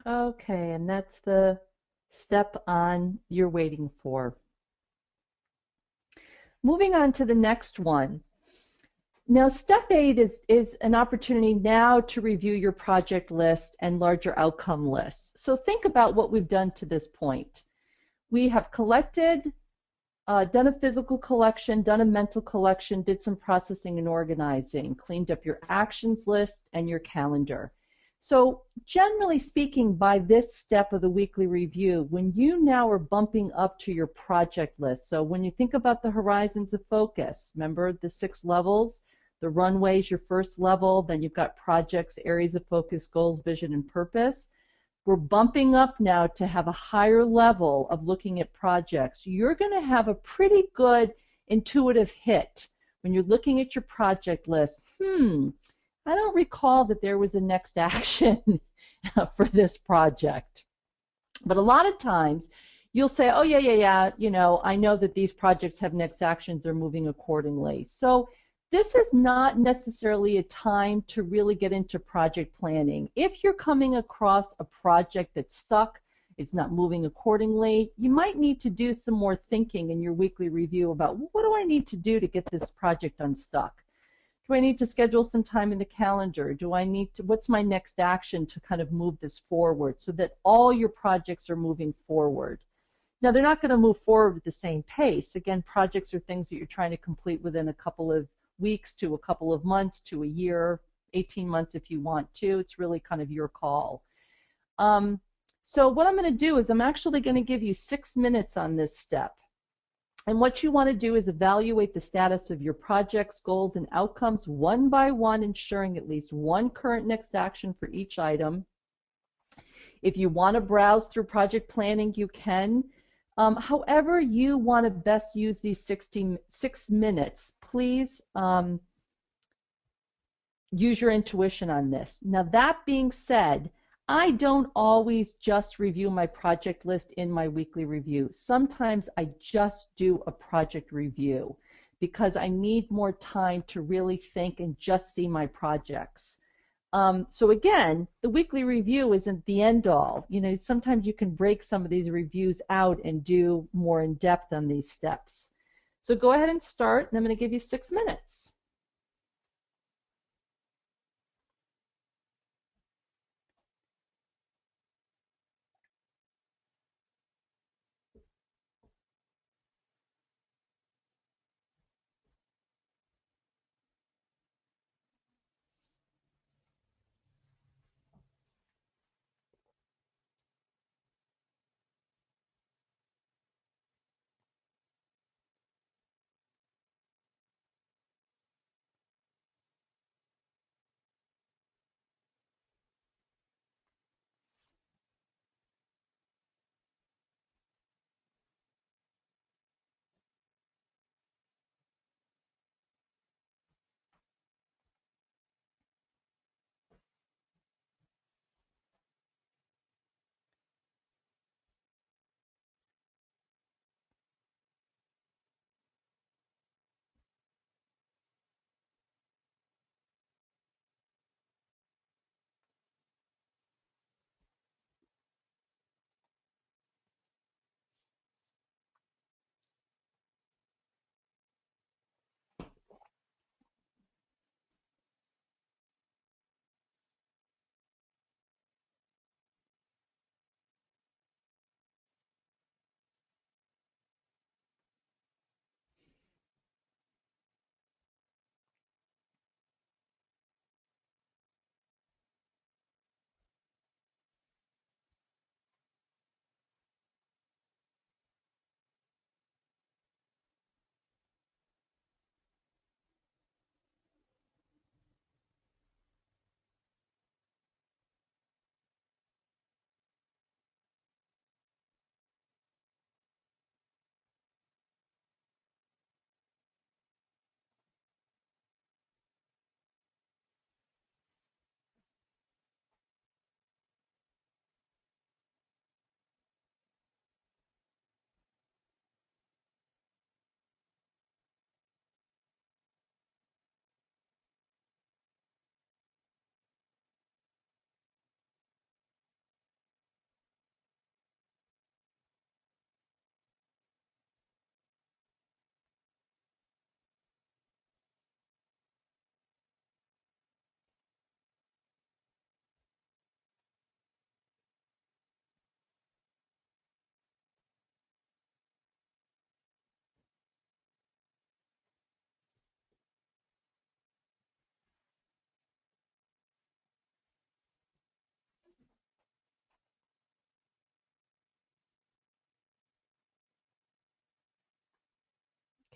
Okay, and that's the step on you're waiting for. Moving on to the next one. Now, step 8 is an opportunity now to review your project list and larger outcome lists. So think about what we've done to this point. We have collected, done a physical collection, done a mental collection, did some processing and organizing, cleaned up your actions list and your calendar. So generally speaking, by this step of the weekly review, when you now are bumping up to your project list, so when you think about the horizons of focus, remember the 6 levels? The runway is your first level, then you've got projects, areas of focus, goals, vision, and purpose. We're bumping up now to have a higher level of looking at projects. You're going to have a pretty good intuitive hit when you're looking at your project list. I don't recall that there was a next action for this project. But a lot of times you'll say, oh, yeah, I know that these projects have next actions, they're moving accordingly. So this is not necessarily a time to really get into project planning. If you're coming across a project that's stuck, it's not moving accordingly, you might need to do some more thinking in your weekly review about what do I need to do to get this project unstuck? Do I need to schedule some time in the calendar? What's my next action to kind of move this forward so that all your projects are moving forward? Now, they're not going to move forward at the same pace. Again, projects are things that you're trying to complete within a couple of weeks to a couple of months to a year, 18 months if you want to. It's really kind of your call. So what I'm going to do is I'm actually going to give you 6 minutes on this step. And what you want to do is evaluate the status of your projects, goals, and outcomes one by one, ensuring at least one current next action for each item. If you want to browse through project planning, you can. However you want to best use these 6 minutes, please use your intuition on this. Now, that being said, I don't always just review my project list in my weekly review. Sometimes I just do a project review because I need more time to really think and just see my projects. So again, the weekly review isn't the end all. Sometimes you can break some of these reviews out and do more in depth on these steps. So go ahead and start, and I'm going to give you 6 minutes.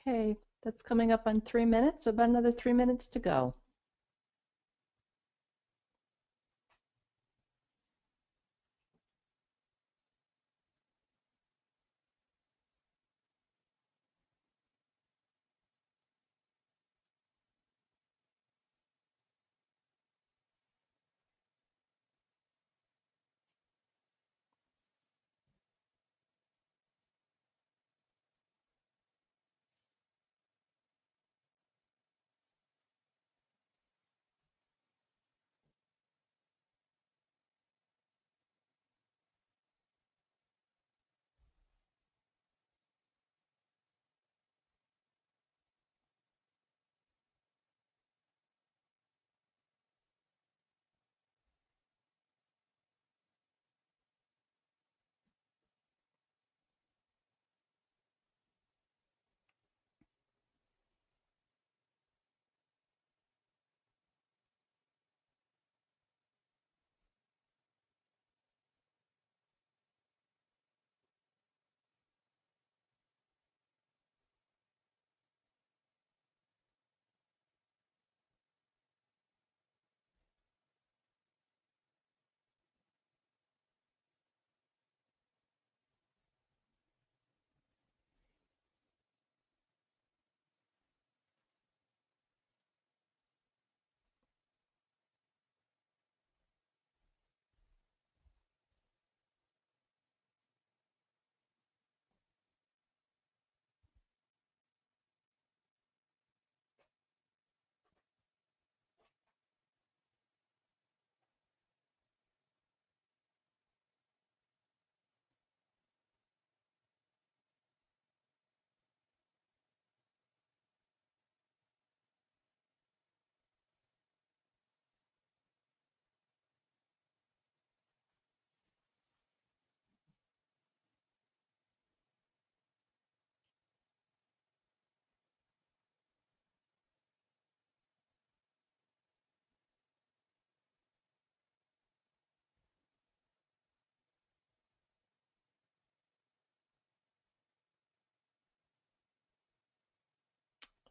Okay, that's coming up on 3 minutes, so about another 3 minutes to go.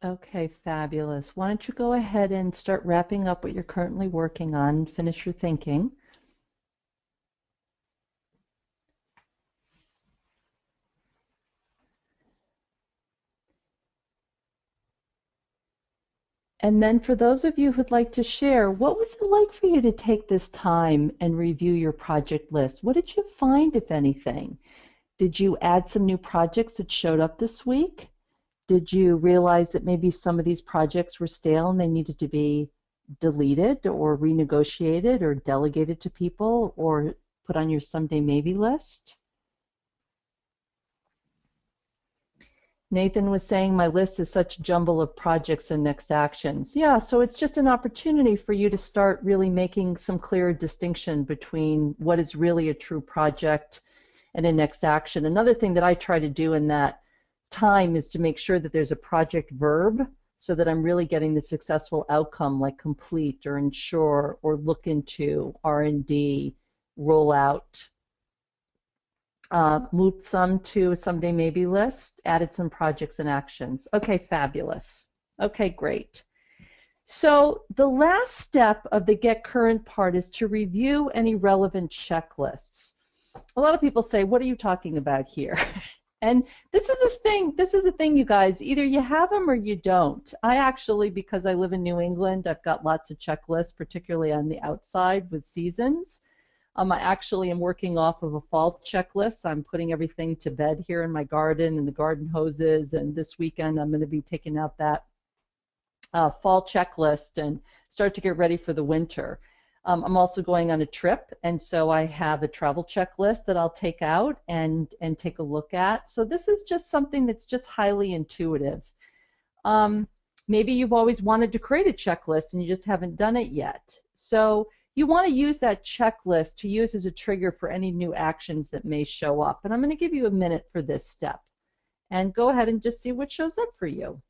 Okay, fabulous. Why don't you go ahead and start wrapping up what you're currently working on and finish your thinking. And then for those of you who'd like to share, what was it like for you to take this time and review your project list? What did you find, if anything? Did you add some new projects that showed up this week? Did you realize that maybe some of these projects were stale and they needed to be deleted or renegotiated or delegated to people or put on your someday maybe list? Nathan was saying my list is such a jumble of projects and next actions. Yeah, so it's just an opportunity for you to start really making some clear distinction between what is really a true project and a next action. Another thing that I try to do in that time is to make sure that there's a project verb so that I'm really getting the successful outcome like complete or ensure or look into, R&D, roll out. Moved some to a someday maybe list, added some projects and actions. Okay, fabulous. Okay, great. So the last step of the get current part is to review any relevant checklists. A lot of people say, what are you talking about here? And this is a thing, you guys. Either you have them or you don't. I actually, because I live in New England, I've got lots of checklists, particularly on the outside with seasons. I actually am working off of a fall checklist. I'm putting everything to bed here in my garden and the garden hoses, and this weekend I'm going to be taking out that fall checklist and start to get ready for the winter. I'm also going on a trip, and so I have a travel checklist that I'll take out and take a look at. So this is just something that's just highly intuitive. Maybe you've always wanted to create a checklist and you just haven't done it yet. So you want to use that checklist to use as a trigger for any new actions that may show up. And I'm going to give you a minute for this step. And go ahead and just see what shows up for you.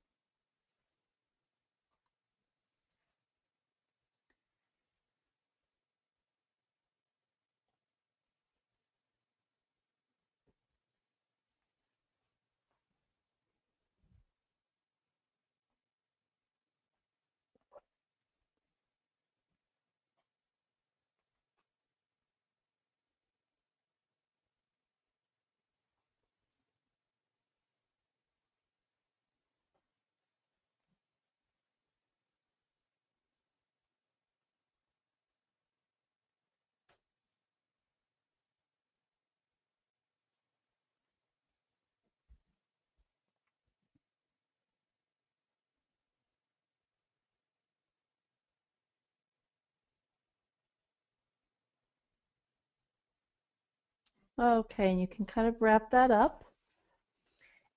Okay, and you can kind of wrap that up.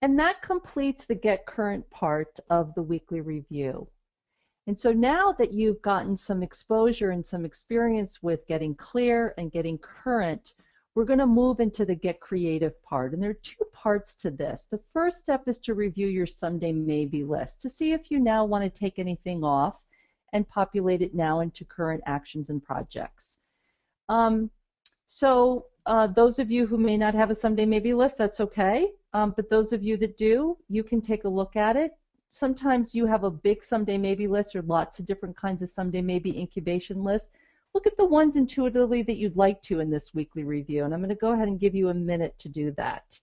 And that completes the Get Current part of the weekly review. And so now that you've gotten some exposure and some experience with getting clear and getting current, we're going to move into the Get Creative part. And there are two parts to this. The first step is to review your Someday Maybe list to see if you now want to take anything off and populate it now into current actions and projects. Those of you who may not have a Someday Maybe list, that's okay. But those of you that do, you can take a look at it. Sometimes you have a big Someday Maybe list or lots of different kinds of Someday Maybe incubation lists. Look at the ones intuitively that you'd like to in this weekly review. And I'm going to go ahead and give you a minute to do that.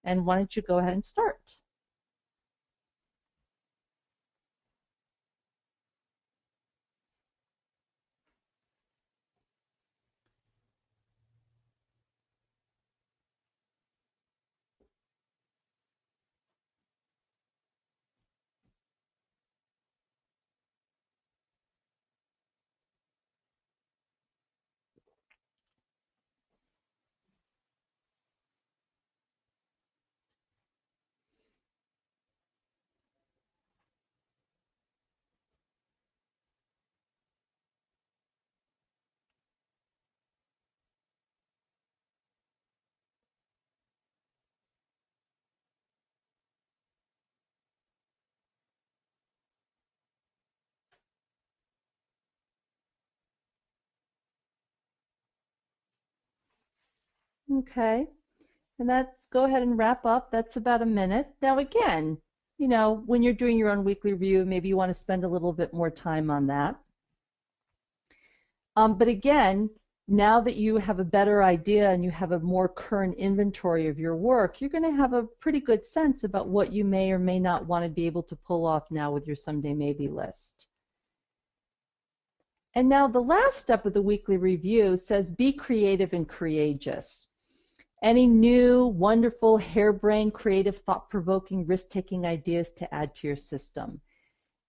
And why don't you go ahead and start? Okay. And that's, go ahead and wrap up. That's about a minute. Now again, you know, when you're doing your own weekly review, maybe you want to spend a little bit more time on that. But again, now that you have a better idea and you have a more current inventory of your work, you're going to have a pretty good sense about what you may or may not want to be able to pull off now with your Someday Maybe list. And now the last step of the weekly review says be creative and courageous. Any new, wonderful, harebrained, creative, thought-provoking, risk-taking ideas to add to your system.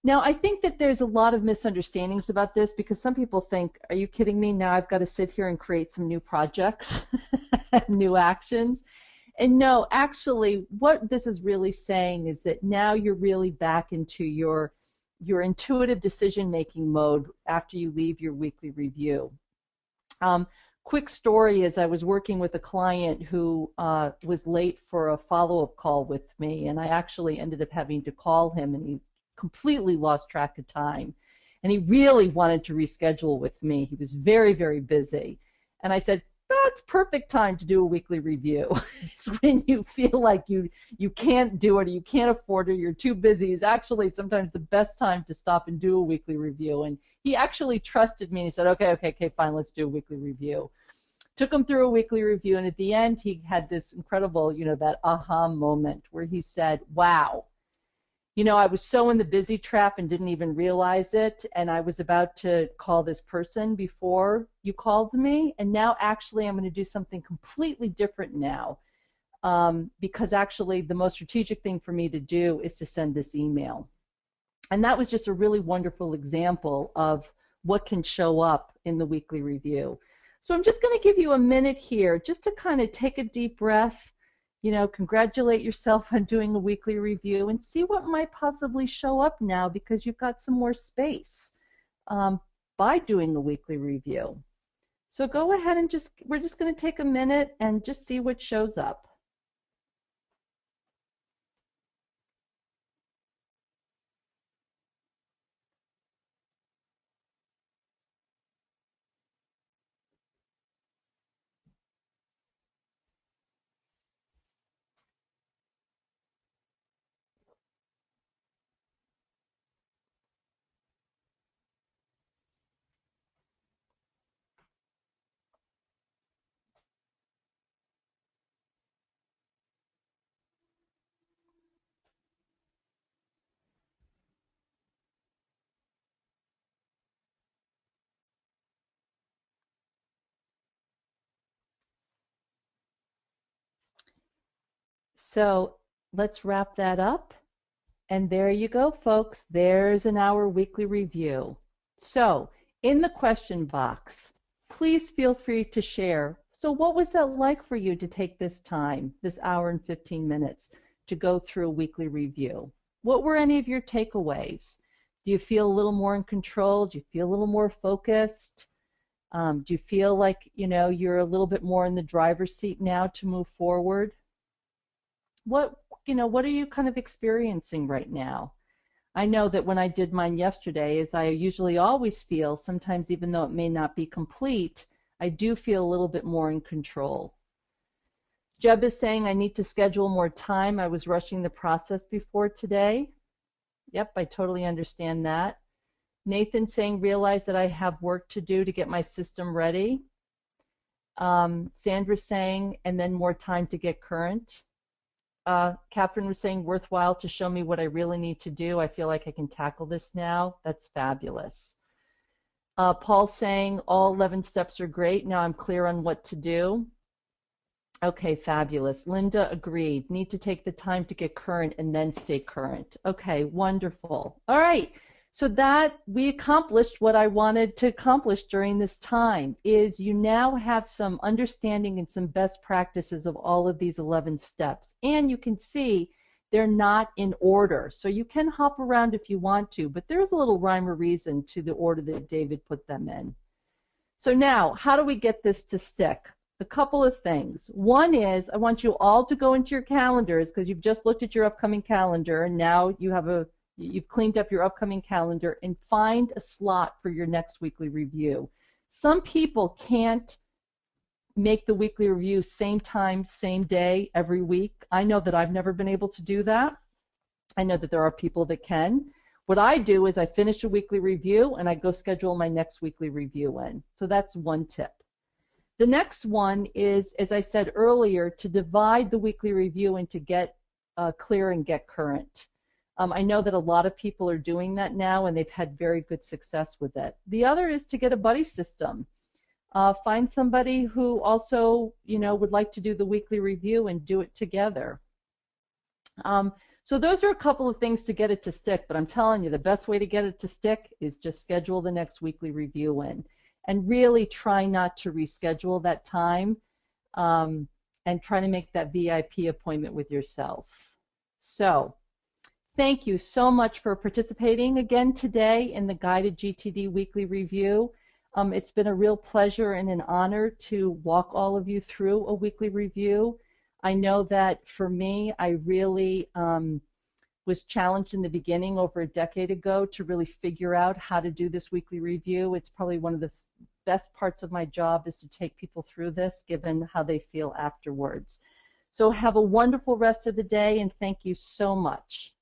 Now, I think that there's a lot of misunderstandings about this because some people think, are you kidding me? Now I've got to sit here and create some new projects, new actions. And no, actually, what this is really saying is that now you're really back into your intuitive decision-making mode after you leave your weekly review. Quick story is I was working with a client who was late for a follow-up call with me, and I actually ended up having to call him, and he completely lost track of time. And he really wanted to reschedule with me. He was very, very busy. And I said, that's perfect time to do a weekly review. It's when you feel like you can't do it or you can't afford it, you're too busy. It's actually sometimes the best time to stop and do a weekly review. And he actually trusted me and he said, okay, fine, let's do a weekly review. Took him through a weekly review, and at the end he had this incredible, that aha moment where he said, wow, I was so in the busy trap and didn't even realize it, and I was about to call this person before you called me, and now actually I'm going to do something completely different now, because actually the most strategic thing for me to do is to send this email. And that was just a really wonderful example of what can show up in the weekly review. So I'm just going to give you a minute here just to kind of take a deep breath, congratulate yourself on doing a weekly review and see what might possibly show up now because you've got some more space by doing a weekly review. So go ahead and we're just going to take a minute and just see what shows up. So let's wrap that up. And there you go, folks. There's an hour weekly review. So in the question box, please feel free to share So what was that like for you to take this time, this hour and 15 minutes, to go through a weekly review? What were any of your takeaways? Do you feel a little more in control? Do you feel a little more focused? Do you feel like, you're a little bit more in the driver's seat now to move forward? What are you kind of experiencing right now? I know that when I did mine yesterday, as I usually always feel, sometimes even though it may not be complete, I do feel a little bit more in control. Jeb is saying I need to schedule more time. I was rushing the process before today. Yep, I totally understand that. Nathan saying realize that I have work to do to get my system ready. Sandra saying and then more time to get current. Catherine was saying worthwhile to show me what I really need to do. I feel like I can tackle this now. That's fabulous. Paul saying all 11 steps are great. Now I'm clear on what to do. Okay, fabulous. Linda agreed. Need to take the time to get current and then stay current. Okay, wonderful. All right. So that we accomplished what I wanted to accomplish during this time is you now have some understanding and some best practices of all of these 11 steps. And you can see they're not in order. So you can hop around if you want to, but there's a little rhyme or reason to the order that David put them in. So now, how do we get this to stick? A couple of things. One is I want you all to go into your calendars because you've just looked at your upcoming calendar and now you've cleaned up your upcoming calendar and find a slot for your next weekly review. Some people can't make the weekly review same time, same day, every week. I know that I've never been able to do that. I know that there are people that can. What I do is I finish a weekly review and I go schedule my next weekly review in. So that's one tip. The next one is, as I said earlier, to divide the weekly review into get clear and get current. I know that a lot of people are doing that now and they've had very good success with it. The other is to get a buddy system. Find somebody who also, would like to do the weekly review and do it together. So those are a couple of things to get it to stick, but I'm telling you the best way to get it to stick is just schedule the next weekly review in and really try not to reschedule that time and try to make that VIP appointment with yourself. So thank you so much for participating again today in the guided GTD weekly review. It's been a real pleasure and an honor to walk all of you through a weekly review. I know that for me, I really was challenged in the beginning over a decade ago to really figure out how to do this weekly review. It's probably one of the best parts of my job is to take people through this, given how they feel afterwards. So have a wonderful rest of the day, and thank you so much.